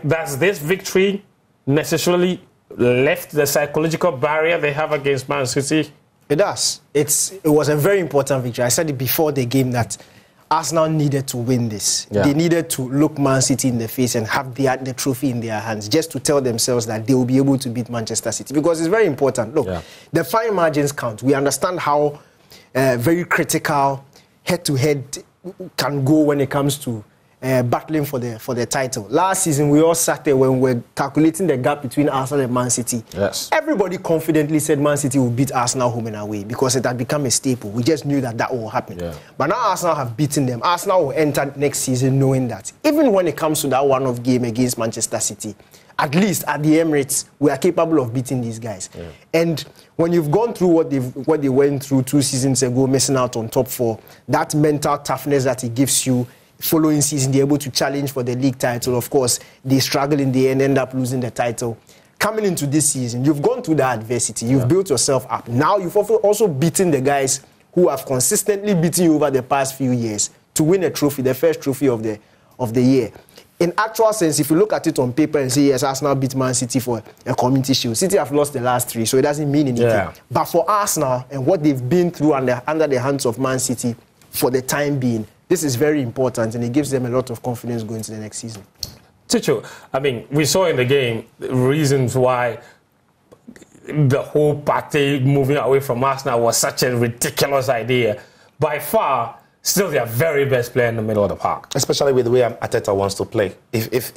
does this victory necessarily lift the psychological barrier they have against Man City? It does. It was a very important victory. I said it before the game that Arsenal needed to win this. Yeah. They needed to look Man City in the face and have the trophy in their hands, just to tell themselves that they will be able to beat Manchester City, because it's very important. Look, the fine margins count. We understand how very critical head-to-head can go when it comes to battling for the title. Last season, we all sat there when we were calculating the gap between Arsenal and Man City. Yes. Everybody confidently said Man City will beat Arsenal home and away because it had become a staple. We just knew that will happen. Yeah. But now Arsenal have beaten them. Arsenal will enter next season knowing that even when it comes to that one-off game against Manchester City, at least at the Emirates, we are capable of beating these guys. Yeah. And when you've gone through what they went through 2 seasons ago, missing out on top 4, that mental toughness that it gives you, following season, they're able to challenge for the league title. Of course, they struggle in the end, end up losing the title. Coming into this season, you've gone through that adversity. You've built yourself up. Now you've also beaten the guys who have consistently beaten you over the past few years to win a trophy, the first trophy of the year. In actual sense, if you look at it on paper and say, yes, Arsenal beat Man City for a Community Shield, City have lost the last 3, so it doesn't mean anything. Yeah. But for Arsenal and what they've been through under the hands of Man City for the time being, this is very important, and it gives them a lot of confidence going into the next season. Ticho, I mean, we saw in the game reasons why the whole party moving away from Arsenal was such a ridiculous idea. By far, still their very best player in the middle of the park. Especially with the way Arteta wants to play. If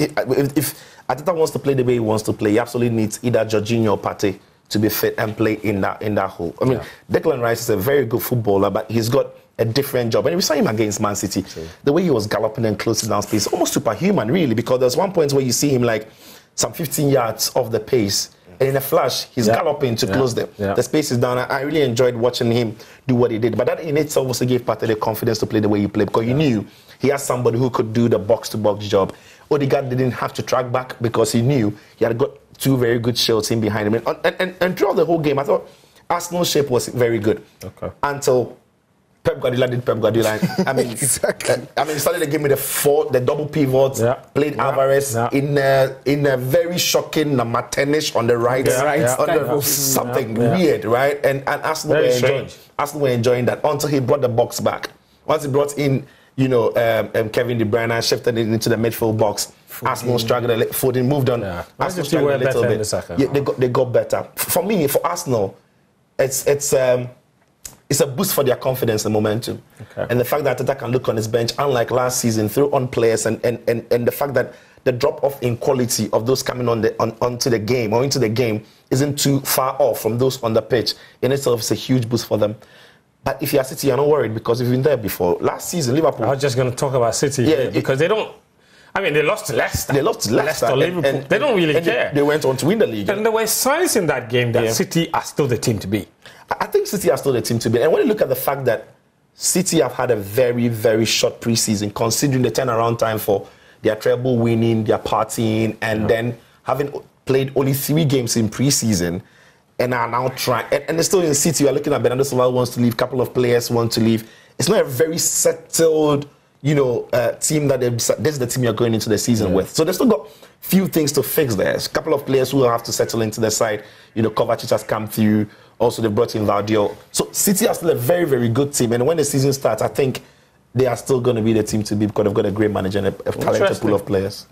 Arteta wants to play the way he wants to play, he absolutely needs either Jorginho or Partey to be fit and play in that hole. I mean, Declan Rice is a very good footballer, but he's got a different job. And we saw him against Man City. True. The way he was galloping and closing down space, almost superhuman, really, because there's one point where you see him like some 15 yards off the pace, and in a flash, he's galloping to close them. Yeah. The space is down. I really enjoyed watching him do what he did. But that in itself also gave Partey the confidence to play the way he played, because you knew he had somebody who could do the box-to-box job. Odegaard didn't have to track back because he knew he had got 2 very good shields in behind him. And throughout the whole game, I thought Arsenal's shape was very good. Okay. Until Pep Guardiola did Pep Guardiola. I mean, exactly. He started the game with the double pivots, played Alvarez in a very shocking number 10ish on the right side. Something weird, right? And Arsenal were enjoying that until he brought the box back. Once he brought in, Kevin De Bruyne and shifted it into the midfield box, Arsenal struggled a little. Foden moved on. Arsenal struggled a little bit. They got better. For me, for Arsenal, it's a boost for their confidence and momentum. Okay. And the fact that Arteta can look on his bench, unlike last season, throw on players, and the fact that the drop-off in quality of those coming onto the game or into the game isn't too far off from those on the pitch, in itself is a huge boost for them. But if you're City, you're not worried because you've been there before. Last season, Liverpool... I was just going to talk about City because they don't... I mean, they lost to Leicester. They lost to Leicester. Liverpool. And they don't really care. They went on to win the league. And there were signs in that game that City are still the team to beat. I think City are still the team to beat. And when you look at the fact that City have had a very, very short preseason, considering the turnaround time for their treble winning, their partying, and then having played only 3 games in preseason, and are now trying. And they're still in City. You're looking at Bernardo Silva wants to leave, a couple of players want to leave. It's not a very settled, team that this is the team you're going into the season with. So they've still got few things to fix there. There's a couple of players who will have to settle into the side. Kovacic has come through. Also, they brought in Vardio. So City are still a very, very good team. And when the season starts, I think they are still going to be the team to be because they've got a great manager and a talented pool of players.